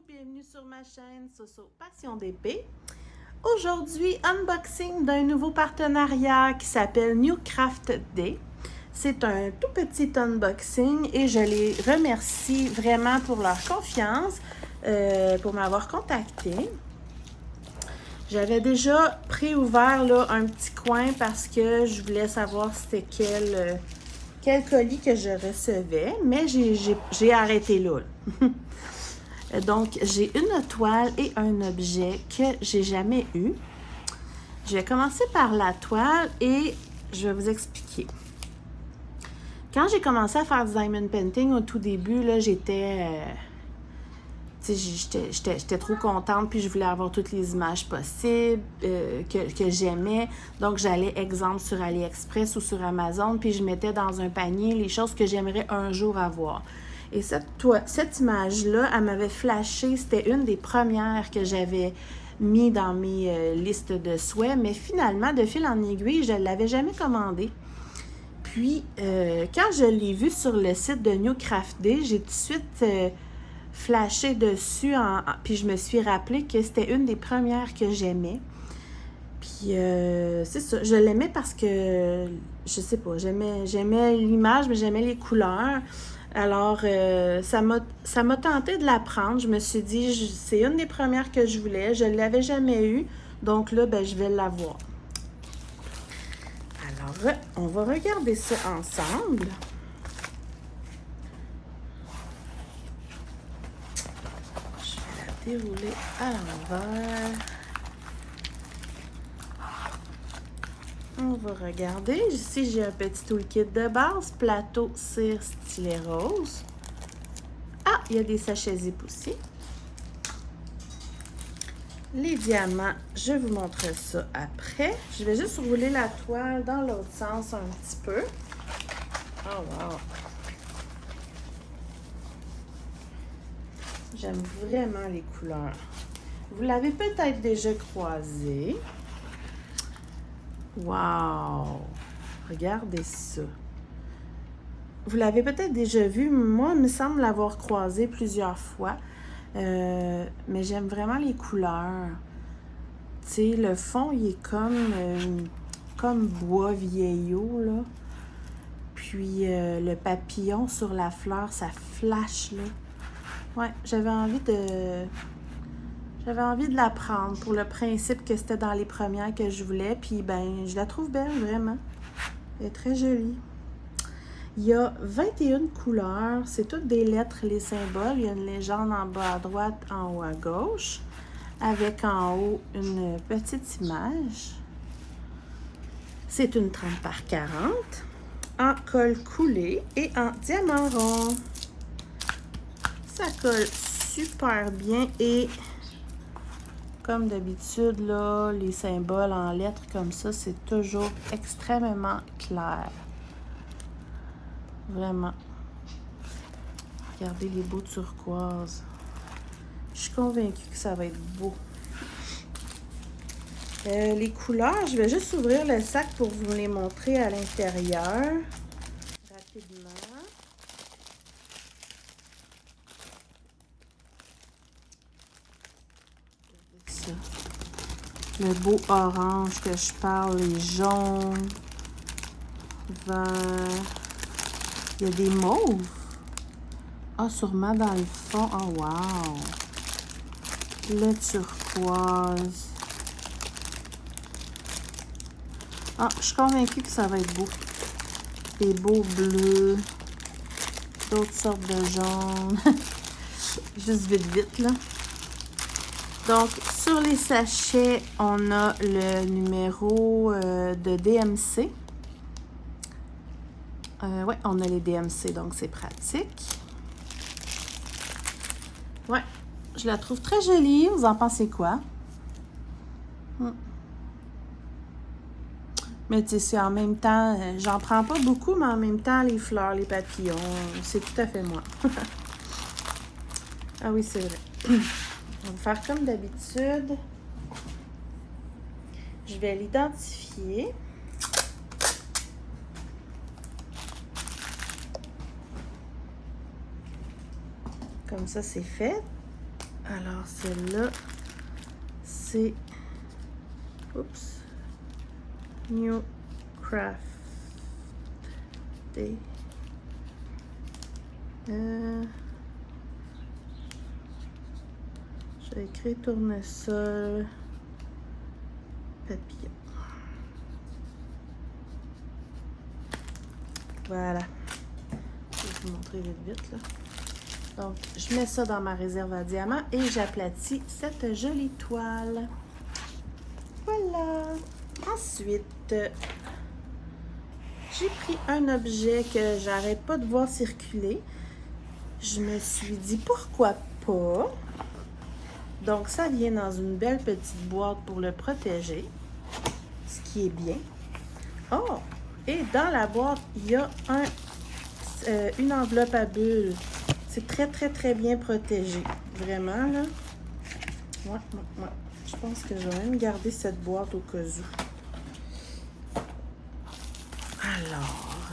bienvenue sur ma chaîne Soso Passion d'épée. Aujourd'hui, unboxing d'un nouveau partenariat qui s'appelle New Craft Day. C'est un tout petit unboxing et je les remercie vraiment pour leur confiance, pour m'avoir contacté. J'avais déjà préouvert là, un petit coin parce que je voulais savoir c'était quel colis que je recevais, mais j'ai arrêté là. Donc, j'ai une toile et un objet que j'ai jamais eu. Je vais commencer par la toile et je vais vous expliquer. Quand j'ai commencé à faire du diamond painting au tout début, là, j'étais trop contente, puis je voulais avoir toutes les images possibles que j'aimais. Donc, j'allais, exemple, sur AliExpress ou sur Amazon, puis je mettais dans un panier les choses que j'aimerais un jour avoir. Et cette image-là, elle m'avait flashé. C'était une des premières que j'avais mis dans mes listes de souhaits. Mais finalement, de fil en aiguille, je ne l'avais jamais commandée. Puis, quand je l'ai vue sur le site de New Craft Day, j'ai tout de suite flashé dessus. Puis, je me suis rappelé que c'était une des premières que j'aimais. Puis, c'est ça. Je l'aimais parce que, je sais pas, j'aimais l'image, mais j'aimais les couleurs. Alors, ça m'a tenté de la prendre. Je me suis dit, c'est une des premières que je voulais. Je ne l'avais jamais eue. Donc là, ben, je vais l'avoir. Alors, on va regarder ça ensemble. Je vais la dérouler à l'envers. On va regarder. Ici, j'ai un petit toolkit de base. Plateau, cire, stylet rose. Ah, il y a des sachets zip aussi. Les diamants, je vous montre ça après. Je vais juste rouler la toile dans l'autre sens un petit peu. Oh, wow! J'aime vraiment les couleurs. Vous l'avez peut-être déjà croisé. Wow! Regardez ça. Vous l'avez peut-être déjà vu. Moi, il me semble l'avoir croisé plusieurs fois. Mais j'aime vraiment les couleurs. Tu sais, le fond, il est comme bois vieillot, là. Puis, le papillon sur la fleur, ça flash, là. Ouais, j'avais envie de la prendre pour le principe que c'était dans les premières que je voulais. Puis, ben, je la trouve belle, vraiment. Elle est très jolie. Il y a 21 couleurs. C'est toutes des lettres, les symboles. Il y a une légende en bas à droite, en haut à gauche. Avec en haut une petite image. C'est une 30 par 40. En colle coulé et en diamant rond. Ça colle super bien et... Comme d'habitude, là, les symboles en lettres comme ça, c'est toujours extrêmement clair. Vraiment. Regardez les beaux turquoises. Je suis convaincue que ça va être beau. Les couleurs, je vais juste ouvrir le sac pour vous les montrer à l'intérieur. Rapidement. Ça. Le beau orange que je parle, les jaunes, verts. Il y a des mauves. Ah, sûrement dans le fond. Oh, wow! Le turquoise. Ah, je suis convaincue que ça va être beau. Des beaux bleus. D'autres sortes de jaunes. Juste vite, là. Donc, sur les sachets, on a le numéro de DMC. Oui, on a les DMC, donc c'est pratique. Ouais, je la trouve très jolie. Vous en pensez quoi? Mais tu sais, en même temps, j'en prends pas beaucoup, mais en même temps, les fleurs, les papillons, c'est tout à fait moi. Ah oui, c'est vrai. On va faire comme d'habitude. Je vais l'identifier. Comme ça, c'est fait. Alors, celle-là, c'est... Oups. New Craft Day. Je vais écrire tournesol papillon. Voilà. Je vais vous montrer vite, là. Donc, je mets ça dans ma réserve à diamants et j'aplatis cette jolie toile. Voilà. Ensuite, j'ai pris un objet que j'arrête pas de voir circuler. Je me suis dit, pourquoi pas? Donc, ça vient dans une belle petite boîte pour le protéger, ce qui est bien. Oh! Et dans la boîte, il y a une enveloppe à bulles. C'est très bien protégé. Vraiment, là. Ouais. Je pense que je vais même garder cette boîte au cas où. Alors,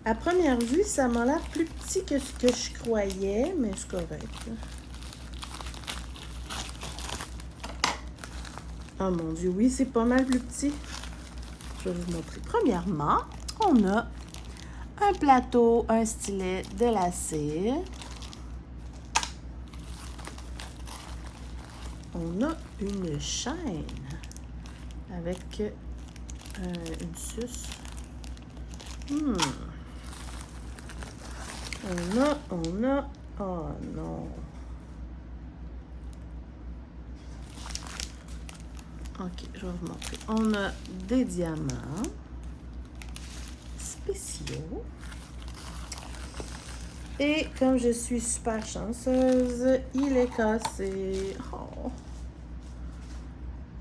à première vue, ça m'a l'air plus petit que ce que je croyais, mais c'est correct, là. Oh mon Dieu, oui, c'est pas mal plus petit. Je vais vous montrer. Premièrement, on a un plateau, un stylet, de la cire. On a une chaîne avec une suce. On a... Oh non. Ok, je vais vous montrer. On a des diamants spéciaux. Et comme je suis super chanceuse, il est cassé. Oh.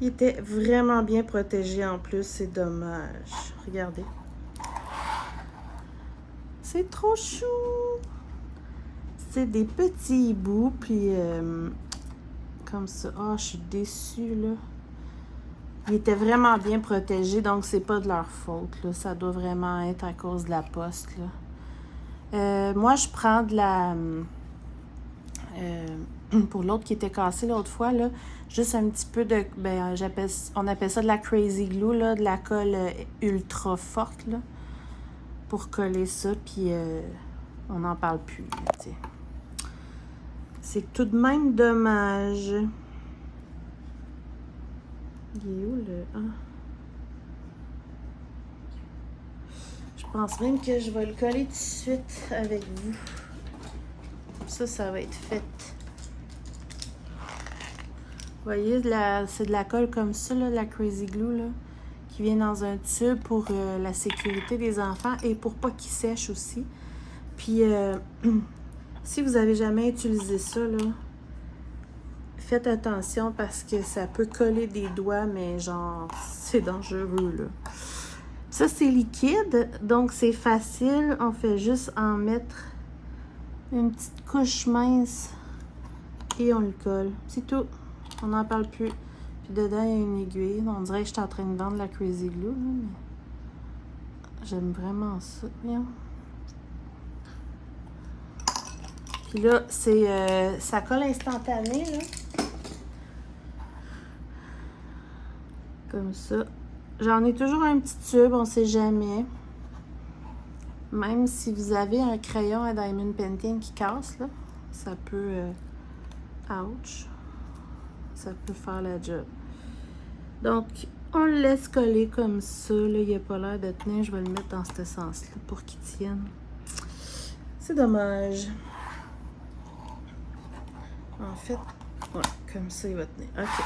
Il était vraiment bien protégé en plus, c'est dommage. Regardez. C'est trop chou. C'est des petits hiboux, puis comme ça. Oh, je suis déçue, là. Il était vraiment bien protégé, donc c'est pas de leur faute, là. Ça doit vraiment être à cause de la poste, là. Moi, je prends de la... pour l'autre qui était cassé l'autre fois, là, juste un petit peu de... Ben, on appelle ça de la Crazy Glue, là, de la colle ultra forte, là, pour coller ça, puis on n'en parle plus, tu sais. C'est tout de même dommage. Il est où, le... Ah. Je pense même que je vais le coller tout de suite avec vous. Ça va être fait. Vous voyez, c'est de la colle comme ça, là, de la Crazy Glue, là, qui vient dans un tube pour la sécurité des enfants et pour pas qu'ils sèchent aussi. Puis, si vous avez jamais utilisé ça, là, faites attention parce que ça peut coller des doigts, mais genre, c'est dangereux, là. Ça, c'est liquide, donc c'est facile. On fait juste en mettre une petite couche mince et on le colle. C'est tout. On n'en parle plus. Puis dedans, il y a une aiguille. On dirait que je suis en train de vendre la Crazy Glue, là, mais j'aime vraiment ça. Bien. Puis là, c'est ça colle instantané, là. Comme ça. J'en ai toujours un petit tube, on sait jamais. Même si vous avez un crayon à Diamond Painting qui casse, là, ça peut... ouch! Ça peut faire la job. Donc, on le laisse coller comme ça. Là, il n'a pas l'air de tenir. Je vais le mettre dans ce sens-là pour qu'il tienne. C'est dommage. En fait, ouais, comme ça, il va tenir. OK.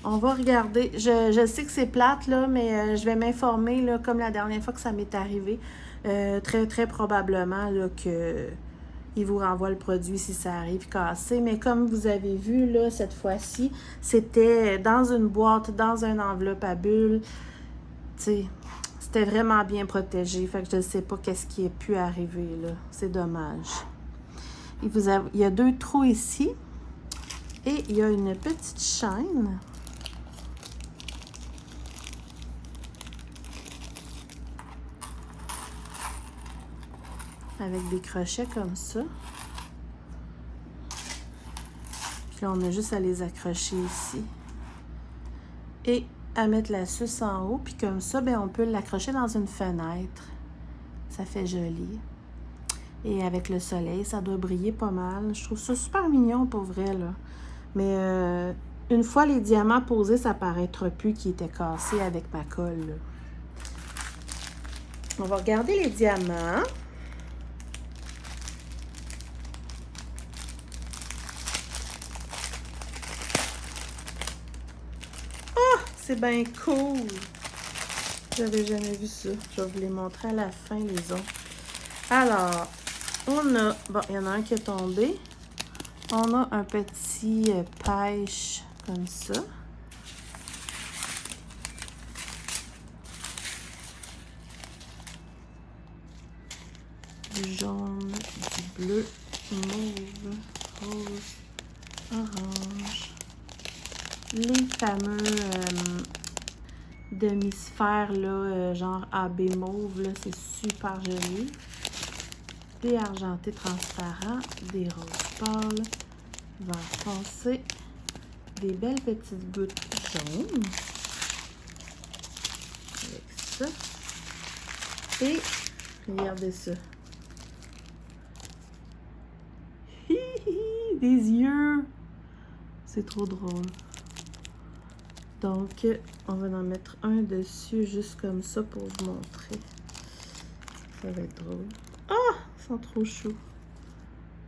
On va regarder. Je sais que c'est plate, là, mais je vais m'informer, là, comme la dernière fois que ça m'est arrivé. Très probablement, là, que il vous renvoie le produit si ça arrive cassé. Mais comme vous avez vu, là, cette fois-ci, c'était dans une boîte, dans une enveloppe à bulles. Tu sais, c'était vraiment bien protégé. Fait que je ne sais pas qu'est-ce qui a pu arriver, là. C'est dommage. Il y a 2 trous ici. Et il y a une petite chaîne. Avec des crochets comme ça. Puis là, on a juste à les accrocher ici. Et à mettre la suce en haut. Puis comme ça, ben, on peut l'accrocher dans une fenêtre. Ça fait joli. Et avec le soleil, ça doit briller pas mal. Je trouve ça super mignon pour vrai, là. Mais une fois les diamants posés, ça paraîtra plus qu'ils étaient cassés avec ma colle, là. On va regarder les diamants. Oh, c'est bien cool! J'avais jamais vu ça. Je vais vous les montrer à la fin, les autres. Alors, on a... Bon, il y en a un qui est tombé. On a un petit pêche comme ça. Du jaune, du bleu, mauve, rose, orange. Les fameux demi-sphères, là, genre AB mauve, là, c'est super joli. Des argentés transparents, des roses pâles, vert foncé, des belles petites gouttes jaunes. Avec ça. Et, regardez ça. Des yeux! C'est trop drôle. Donc, on va en mettre un dessus, juste comme ça, pour vous montrer. Ça va être drôle. Ah! Ils sont trop choux.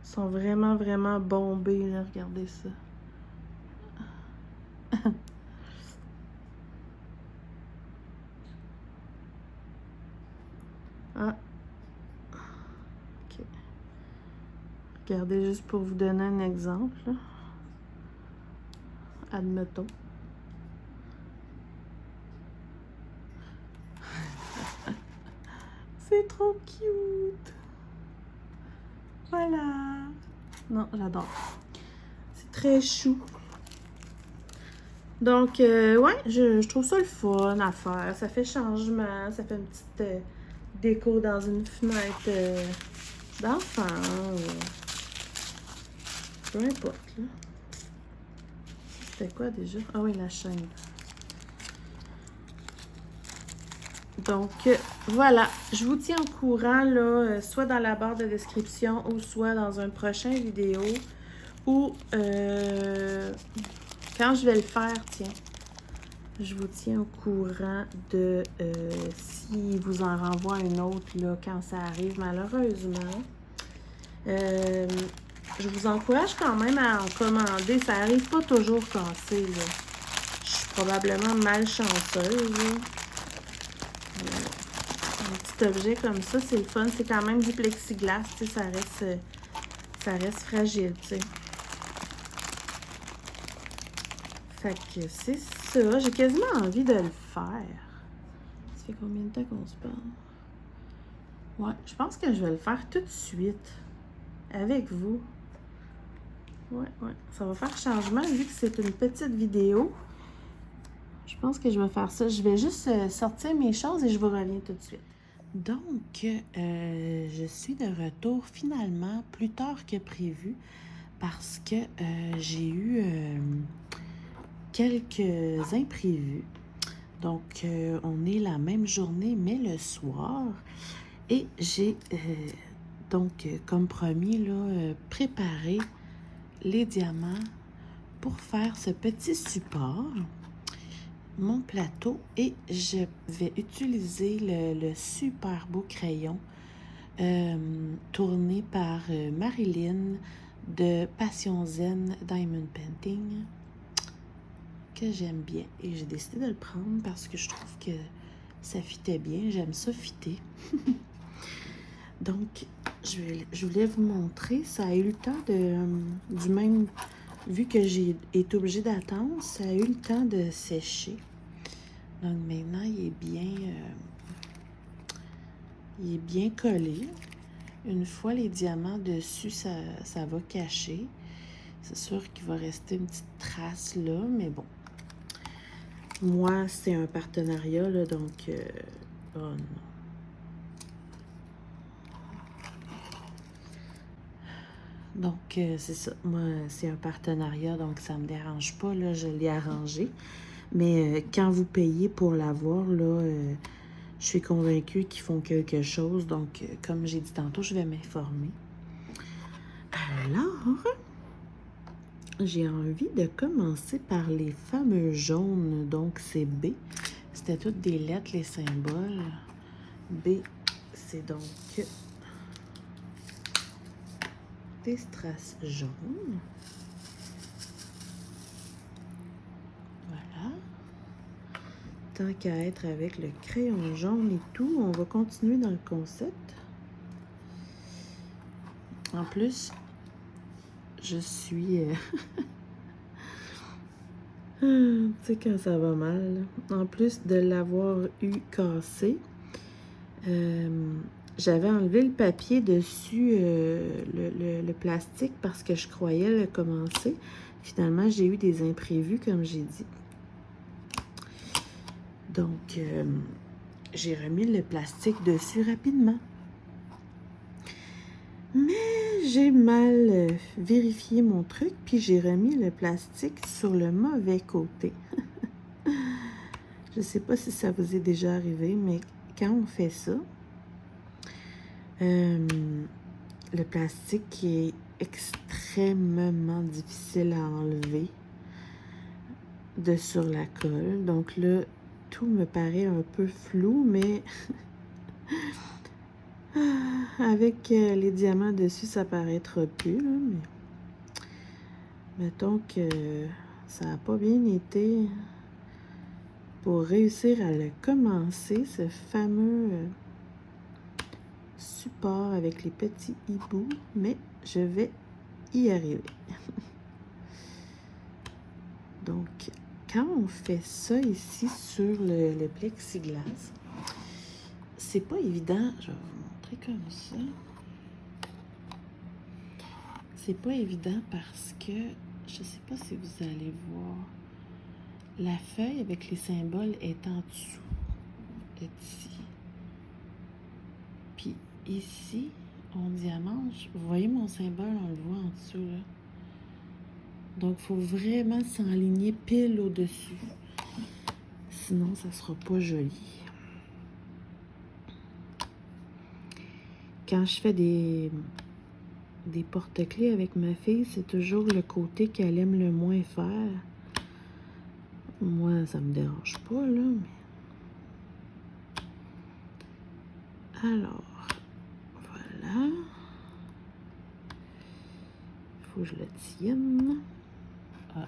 Ils sont vraiment, vraiment bombés, là. Regardez ça. Ah! OK. Regardez, juste pour vous donner un exemple, là. Admettons. C'est trop cute! Voilà! Non, j'adore. C'est très chou. Donc, ouais, je trouve ça le fun à faire. Ça fait changement, ça fait une petite déco dans une fenêtre d'enfant. Peu importe, là. C'était quoi déjà? Ah oui, la chaîne. Donc, voilà. Je vous tiens au courant, là, soit dans la barre de description ou soit dans un prochain vidéo. Ou quand je vais le faire, tiens, je vous tiens au courant de si vous en renvoie un autre, là, quand ça arrive, malheureusement. Je vous encourage quand même à en commander. Ça arrive pas toujours cassé, là. Je suis probablement malchanceuse, là. Un petit objet comme ça, c'est le fun. C'est quand même du plexiglas, tu sais, ça reste fragile, tu sais. Fait que c'est ça. J'ai quasiment envie de le faire. Ça fait combien de temps qu'on se parle? Ouais, je pense que je vais le faire tout de suite. Avec vous. Ouais. Ça va faire changement vu que c'est une petite vidéo. Je pense que je vais faire ça. Je vais juste sortir mes choses et je vous reviens tout de suite. Donc, je suis de retour finalement plus tard que prévu parce que j'ai eu quelques imprévus. Donc, on est la même journée, mais le soir. Et j'ai donc, comme promis, là, préparé les diamants pour faire ce petit support. Mon plateau et je vais utiliser le super beau crayon tourné par Marilyn de Passion Zen Diamond Painting que j'aime bien et j'ai décidé de le prendre parce que je trouve que ça fitait bien, j'aime ça fitter. Donc je voulais vous montrer, ça a eu le temps du même, vu que j'ai été obligée d'attendre, ça a eu le temps de sécher. Donc maintenant, il est bien collé. Une fois les diamants dessus, ça va cacher. C'est sûr qu'il va rester une petite trace là, mais bon. Moi, c'est un partenariat, là, donc... oh non. Donc, c'est ça. Moi, c'est un partenariat, donc ça me dérange pas, là, je l'ai arrangé. Mais quand vous payez pour l'avoir, là, je suis convaincue qu'ils font quelque chose. Donc, comme j'ai dit tantôt, je vais m'informer. Alors, j'ai envie de commencer par les fameux jaunes. Donc, c'est B. C'était toutes des lettres, les symboles. B, c'est donc des strass jaunes. Voilà. Tant qu'à être avec le crayon jaune et tout, on va continuer dans le concept. En plus, je suis... tu sais, quand ça va mal. En plus de l'avoir eu cassé, j'avais enlevé le papier dessus, le plastique, parce que je croyais le commencer. Finalement, j'ai eu des imprévus, comme j'ai dit. Donc, j'ai remis le plastique dessus rapidement. Mais j'ai mal vérifié mon truc, puis j'ai remis le plastique sur le mauvais côté. Je ne sais pas si ça vous est déjà arrivé, mais quand on fait ça, le plastique est extrêmement difficile à enlever de sur la colle. Donc là, tout me paraît un peu flou, mais avec les diamants dessus, ça paraîtra plus, là, mais mettons que ça n'a pas bien été pour réussir à le commencer, ce fameux support avec les petits hiboux, mais je vais y arriver. Donc, quand on fait ça ici sur le plexiglas, c'est pas évident. Je vais vous montrer comme ça. C'est pas évident parce que, je sais pas si vous allez voir, la feuille avec les symboles est en dessous, ici. Puis ici, en diamant, vous voyez mon symbole, on le voit en dessous, là. Donc, il faut vraiment s'enligner pile au-dessus. Sinon, ça sera pas joli. Quand je fais des porte-clés avec ma fille, c'est toujours le côté qu'elle aime le moins faire. Moi, ça me dérange pas, là. Mais... Alors, voilà. Il faut que je le tienne. Ah,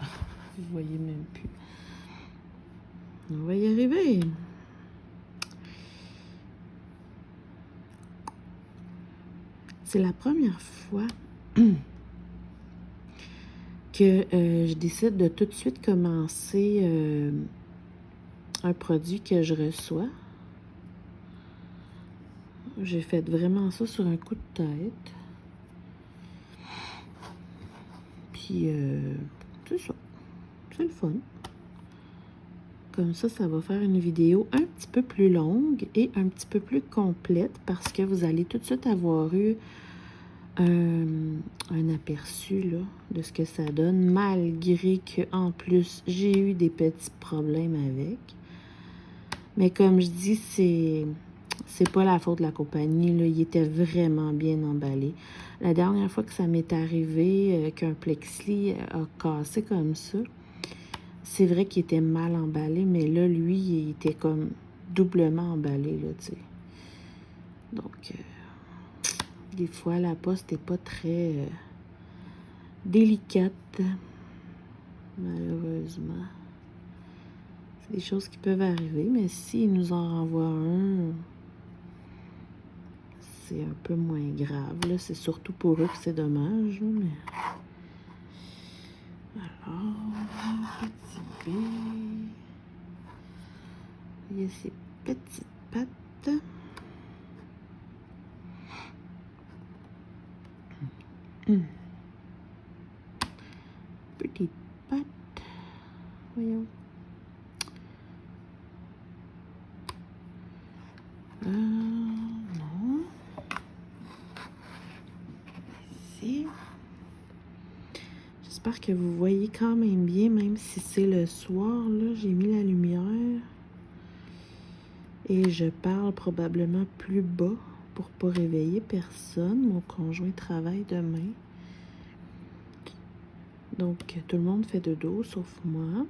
vous voyez même plus. On va y arriver. C'est la première fois que je décide de tout de suite commencer un produit que je reçois. J'ai fait vraiment ça sur un coup de tête. Puis, c'est ça. C'est le fun. Comme ça va faire une vidéo un petit peu plus longue et un petit peu plus complète parce que vous allez tout de suite avoir eu un aperçu là, de ce que ça donne, malgré qu'en plus, j'ai eu des petits problèmes avec. Mais comme je dis, c'est pas la faute de la compagnie, là. Il était vraiment bien emballé. La dernière fois que ça m'est arrivé, qu'un plexi a cassé comme ça, c'est vrai qu'il était mal emballé, mais là, lui, il était comme doublement emballé, là, tu sais. Donc, des fois, la poste n'est pas très délicate, malheureusement. C'est des choses qui peuvent arriver, mais s'il nous en renvoie un, c'est un peu moins grave, là. C'est surtout pour eux que c'est dommage, là, mais... Alors, petit B. Il y a ces petites pattes. Petite patte. Voyons. Non. Ici. J'espère que vous voyez quand même bien, même si c'est le soir. Là, j'ai mis la lumière. Et je parle probablement plus bas pour pas réveiller personne. Mon conjoint travaille demain. Donc, tout le monde fait dodo, sauf moi.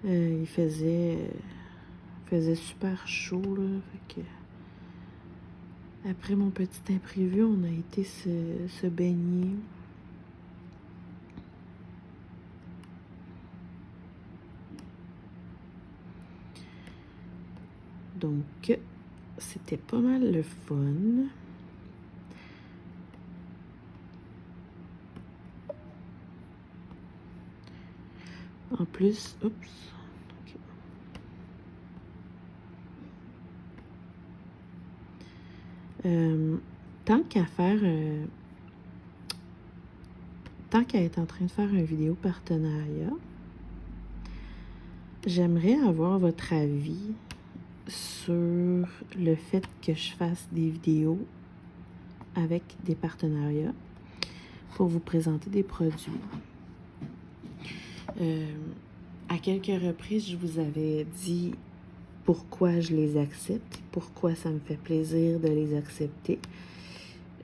Il faisait super chaud, là. Fait que, après mon petit imprévu, on a été se baigner. Donc, c'était pas mal le fun. En plus, oups. Tant qu'à être en train de faire une vidéo partenariat, j'aimerais avoir votre avis sur le fait que je fasse des vidéos avec des partenariats pour vous présenter des produits. À quelques reprises, je vous avais dit pourquoi je les accepte, pourquoi ça me fait plaisir de les accepter.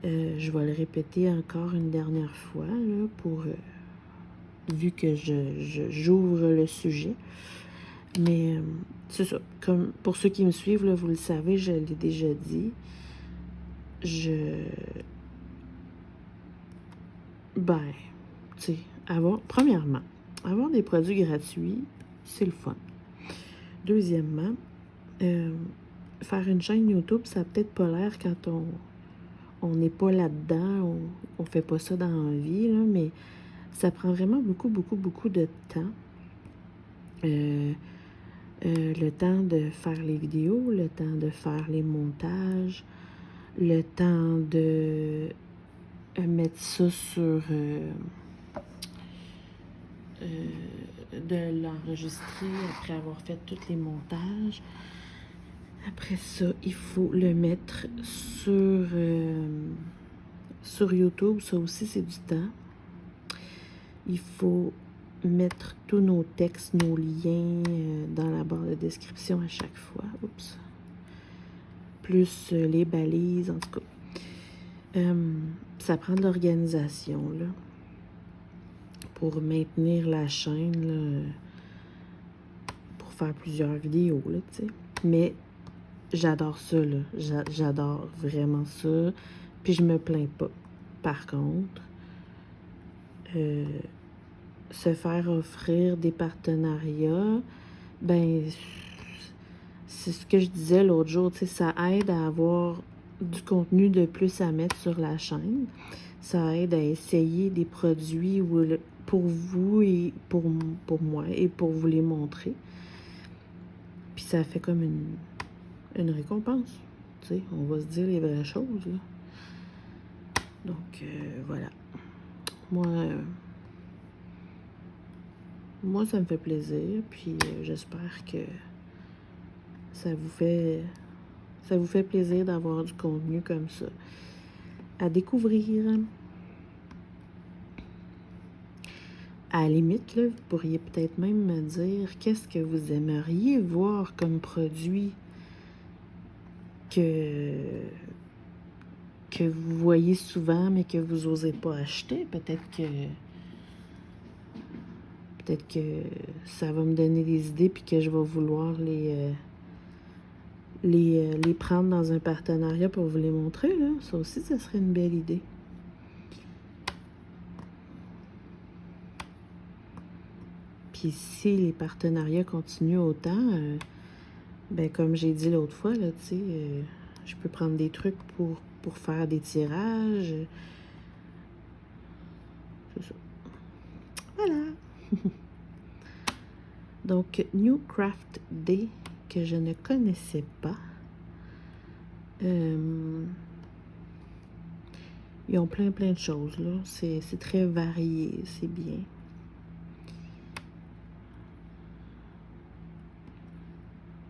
Je vais le répéter encore une dernière fois, là, vu que j'ouvre le sujet. Mais c'est ça. Comme pour ceux qui me suivent, là, vous le savez, je l'ai déjà dit. Ben, tu sais, premièrement, avoir des produits gratuits, c'est le fun. Deuxièmement, faire une chaîne YouTube, ça n'a peut-être pas l'air quand on n'est pas là-dedans, on fait pas ça dans la vie, là, mais ça prend vraiment beaucoup, beaucoup, beaucoup de temps. Le temps de faire les vidéos, le temps de faire les montages, le temps de mettre ça sur... de l'enregistrer après avoir fait tous les montages. Après ça, il faut le mettre sur YouTube. Ça aussi, c'est du temps. Il faut mettre tous nos textes, nos liens dans la barre de description à chaque fois. Oups. Plus les balises, en tout cas. Ça prend de l'organisation, là, pour maintenir la chaîne, là, pour faire plusieurs vidéos, là, tu sais. Mais j'adore ça, là. J'adore vraiment ça. Puis je me plains pas. Par contre, se faire offrir des partenariats, ben, c'est ce que je disais l'autre jour, tu sais, ça aide à avoir du contenu de plus à mettre sur la chaîne. Ça aide à essayer des produits pour vous et pour moi et pour vous les montrer. Puis ça fait comme une récompense. Tu sais, on va se dire les vraies choses, là. Donc, voilà. Moi, ça me fait plaisir, puis j'espère que ça vous fait plaisir d'avoir du contenu comme ça à découvrir. À la limite, là, vous pourriez peut-être même me dire qu'est-ce que vous aimeriez voir comme produit que vous voyez souvent, mais que vous n'osez pas acheter. Peut-être que ça va me donner des idées, puis que je vais vouloir les prendre dans un partenariat pour vous les montrer, là. Ça aussi, ça serait une belle idée. Puis si les partenariats continuent autant, ben comme j'ai dit l'autre fois, là, tu sais, je peux prendre des trucs pour faire des tirages. C'est ça. Voilà. Donc, New Craft Day, que je ne connaissais pas. Ils ont plein de choses, là. C'est très varié, c'est bien.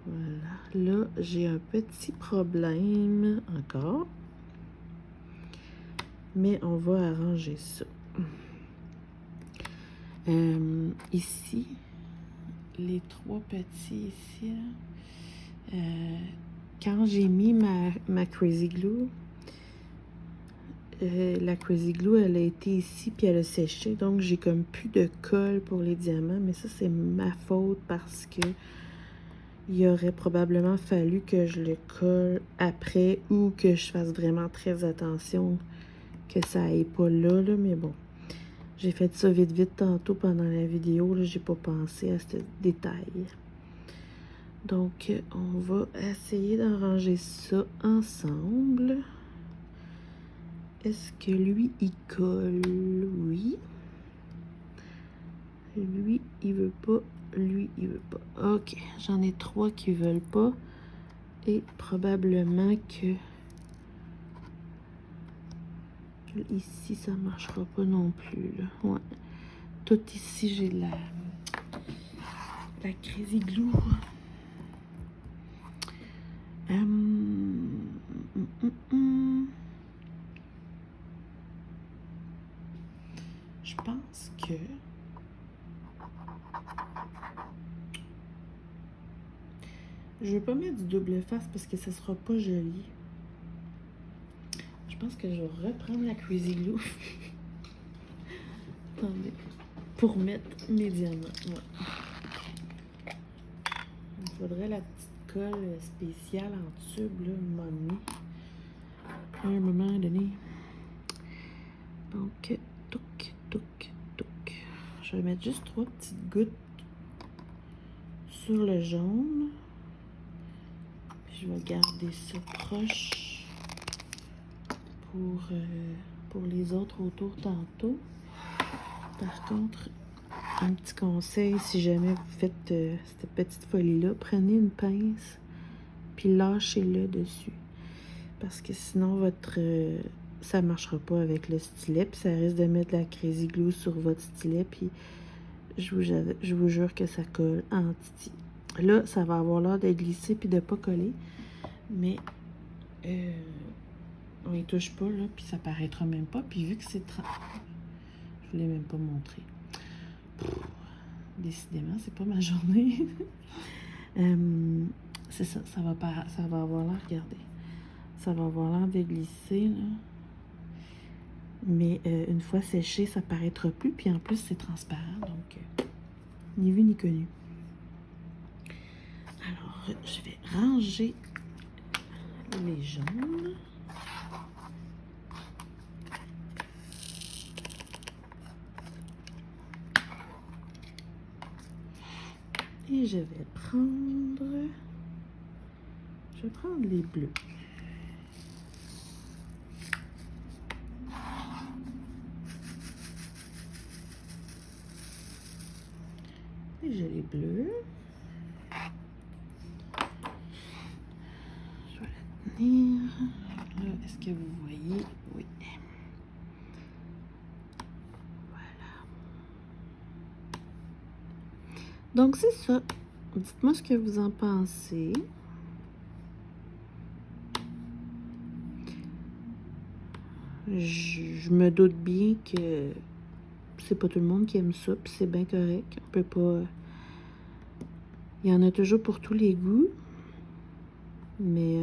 Voilà. Là, j'ai un petit problème encore. Mais on va arranger ça. Ici, les 3 petits ici, quand j'ai mis ma Crazy Glue, la Crazy Glue, elle a été ici, puis elle a séché, donc j'ai comme plus de colle pour les diamants, mais ça, c'est ma faute parce que il aurait probablement fallu que je le colle après ou que je fasse vraiment très attention que ça aille pas là, mais bon. J'ai fait ça vite tantôt pendant la vidéo, là, j'ai pas pensé à ce détail. Donc, on va essayer d'arranger ça ensemble. Est-ce que lui, il colle? Oui. Lui, il veut pas. Lui, il veut pas. Ok, j'en ai 3 qui veulent pas. Et probablement que ici, ça marchera pas non plus, là. Ouais. Tout ici, j'ai la Crazy Glue. Je pense que je vais pas mettre du double face parce que ça sera pas joli. Je pense que je vais reprendre la Crazy Glue. Attendez. Pour mettre mes diamants. Ouais. Il faudrait la petite colle spéciale en tube, là, à un moment donné. Donc, touc, touc, touc. Je vais mettre juste 3 petites gouttes sur le jaune. Puis je vais garder ça proche pour les autres autour tantôt. Par contre, un petit conseil, si jamais vous faites cette petite folie-là, prenez une pince puis lâchez-le dessus. Parce que sinon, ça ne marchera pas avec le stylet. Puis ça risque de mettre la Crazy Glue sur votre stylet. Puis je vous jure que ça colle en titi. Là, ça va avoir l'air de glisser puis de ne pas coller. Mais on y touche pas, là, puis ça paraîtra même pas. Puis vu que c'est... Je ne l'ai même pas montré. Décidément, c'est pas ma journée. C'est ça, ça va avoir l'air, regardez. Ça va avoir l'air de glisser, là. Mais une fois séché, ça paraîtra plus. Puis en plus, c'est transparent, donc ni vu ni connu. Alors, je vais ranger les jaunes. Et je vais prendre les bleus. Et j'ai les bleus. Je vais la tenir. Là, est-ce que vous voyez? Oui. Voilà. Donc, c'est ça. Dites-moi ce que vous en pensez. Je me doute bien que c'est pas tout le monde qui aime ça, puis c'est bien correct. On peut pas... Il y en a toujours pour tous les goûts. Mais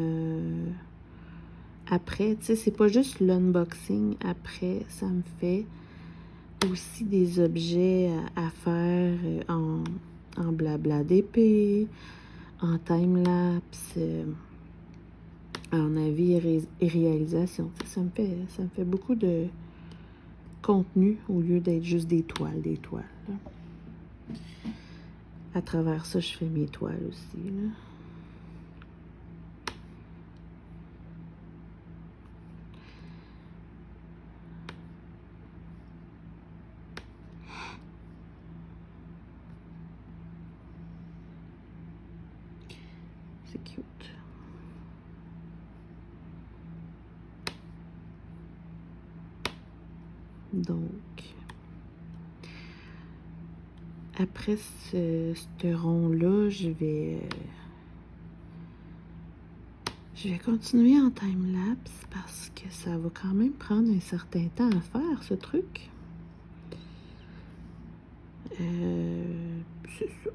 après, tu sais, c'est pas juste l'unboxing. Après, ça me fait aussi des objets à faire en blabla d'épée, en time-lapse, en avis et réalisation. Ça me fait beaucoup de contenu au lieu d'être juste des toiles, là. À travers ça, je fais mes toiles aussi, là. C'est cute. Donc, après ce rond-là, je vais continuer en time-lapse parce que ça va quand même prendre un certain temps à faire, ce truc. C'est ça.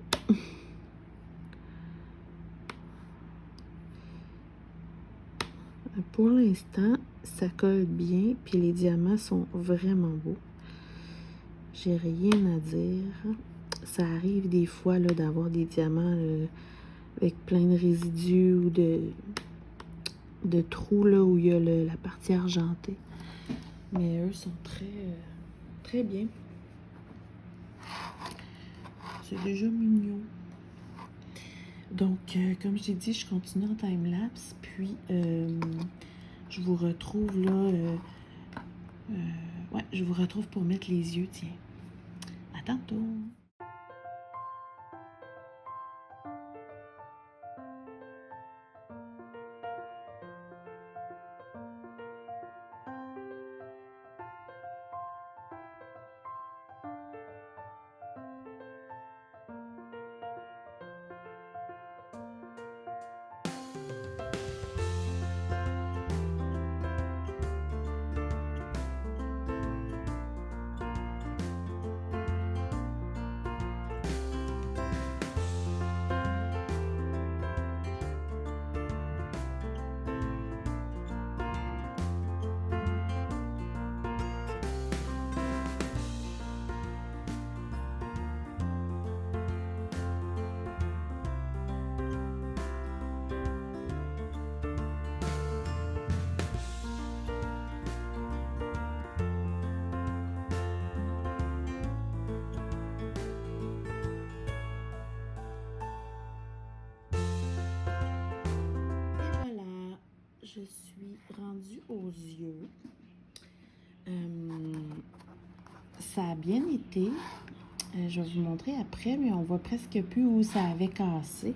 Pour l'instant, ça colle bien, puis les diamants sont vraiment beaux. J'ai rien à dire. Ça arrive des fois là, d'avoir des diamants avec plein de résidus ou de trous là, où il y a la partie argentée. Mais eux sont très bien. C'est déjà mignon. Donc, comme je t'ai dit, je continue en time-lapse. Puis, je vous retrouve là. Ouais, je vous retrouve pour mettre les yeux, tiens. À tantôt! Je suis rendue aux yeux. Ça a bien été. Je vais vous montrer après, mais on voit presque plus où ça avait cassé.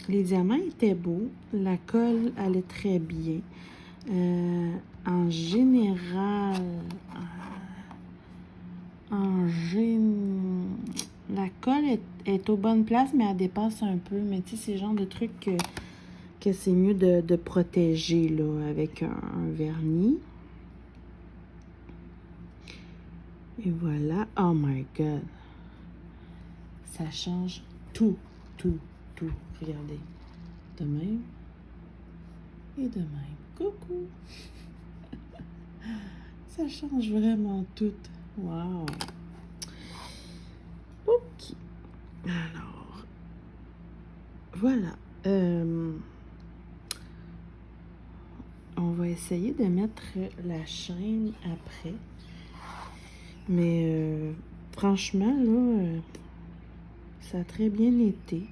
Les diamants étaient beaux. La colle allait très bien. En général, la colle est aux bonnes places, mais elle dépasse un peu. Mais tu sais, c'est le genre de truc que c'est mieux de protéger là, avec un vernis. Et voilà. Oh my God. Ça change tout. Regardez. De même. Et de même. Coucou. Ça change vraiment tout. Wow. Ok. Alors. Voilà. On va essayer de mettre la chaîne après. Mais franchement, là, ça a très bien été.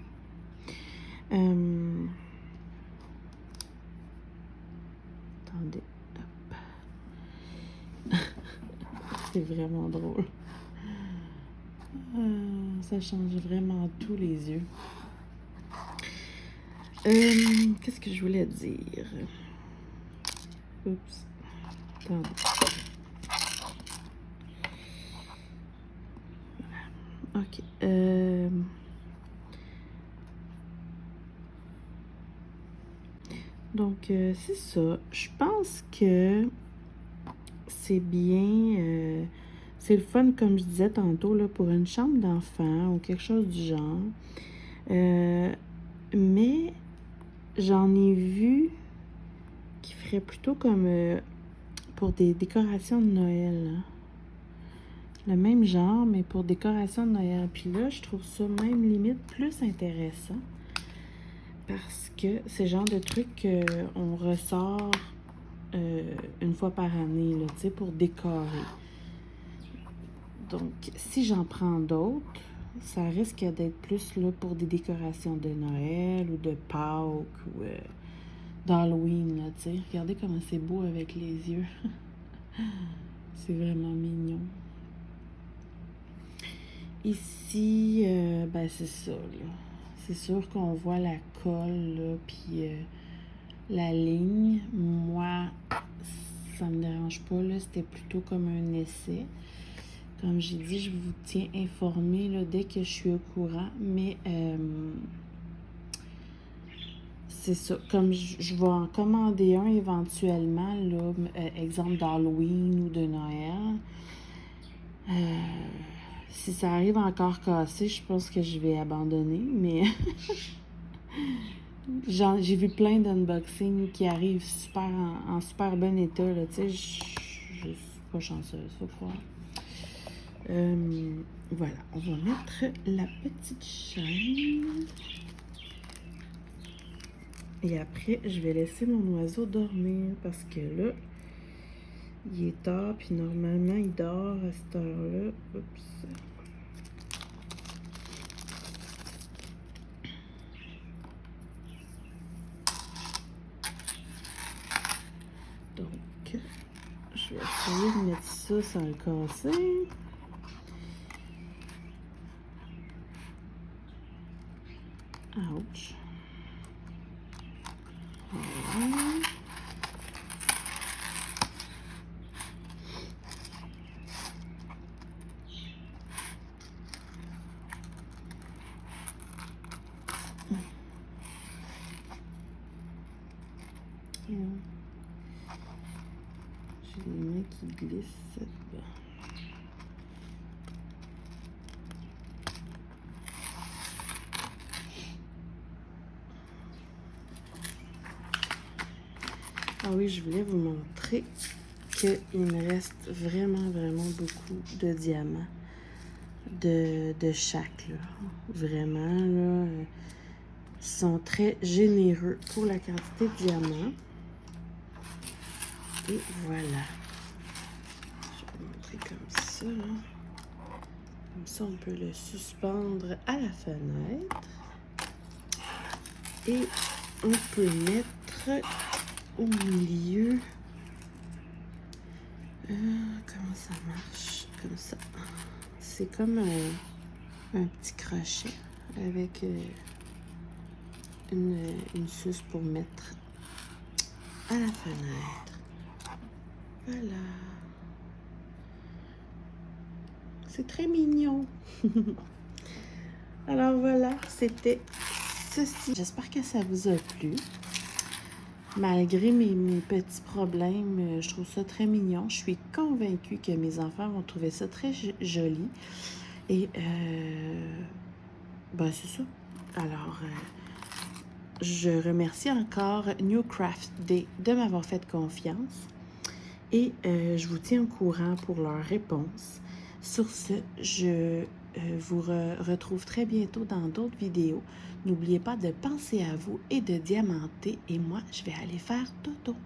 Attendez. Hop. C'est vraiment drôle. Ça change vraiment tous les yeux. Qu'est-ce que je voulais dire? Oups. Attendez. OK. Donc, c'est ça. Je pense que c'est bien. C'est le fun, comme je disais tantôt, là, pour une chambre d'enfant ou quelque chose du genre. Mais j'en ai vu qui ferait plutôt comme pour des décorations de Noël. Hein. Le même genre, mais pour décoration de Noël. Puis là, je trouve ça même limite plus intéressant. Parce que c'est le genre de truc qu'on ressort une fois par année, là, tu sais, pour décorer. Donc, si j'en prends d'autres, ça risque d'être plus là pour des décorations de Noël ou de Pâques ou d'Halloween, là, tu sais. Regardez comment c'est beau avec les yeux. C'est vraiment mignon. Ici, ben c'est ça, là. C'est sûr qu'on voit la colle, là, puis la ligne. Moi, ça me dérange pas, là. C'était plutôt comme un essai. Comme j'ai dit, je vous tiens informé là, dès que je suis au courant. Mais c'est ça. Comme je vais en commander un éventuellement, là, exemple d'Halloween ou de Noël. Si ça arrive encore cassé, je pense que je vais abandonner, mais j'ai vu plein d'unboxings qui arrivent super en super bon état, là, tu sais, je suis pas chanceuse, faut croire. Voilà, on va mettre la petite chaîne. Et après, je vais laisser mon oiseau dormir parce que là, il est tard, puis normalement, il dort à cette heure-là. Oups. Donc, je vais essayer de mettre ça sans le casser. Ouch. Voilà. J'ai les mains qui glissent. Ah oui, je voulais vous montrer qu'il me reste vraiment beaucoup de diamants de chaque, là. Vraiment, là, ils sont très généreux pour la quantité de diamants. Et voilà. Je vais vous montrer comme ça, là. Comme ça, on peut le suspendre à la fenêtre. Et on peut mettre au milieu. Comment ça marche? Comme ça. C'est comme un petit crochet avec une suce pour mettre à la fenêtre. Voilà. C'est très mignon. Alors voilà, c'était ceci. J'espère que ça vous a plu. Malgré mes petits problèmes, je trouve ça très mignon. Je suis convaincue que mes enfants vont trouver ça très joli. Et, ben c'est ça. Alors, je remercie encore New Craft Day de m'avoir fait confiance. Et je vous tiens au courant pour leur réponse. Sur ce, je vous retrouve très bientôt dans d'autres vidéos. N'oubliez pas de penser à vous et de diamanter. Et moi, je vais aller faire dodo.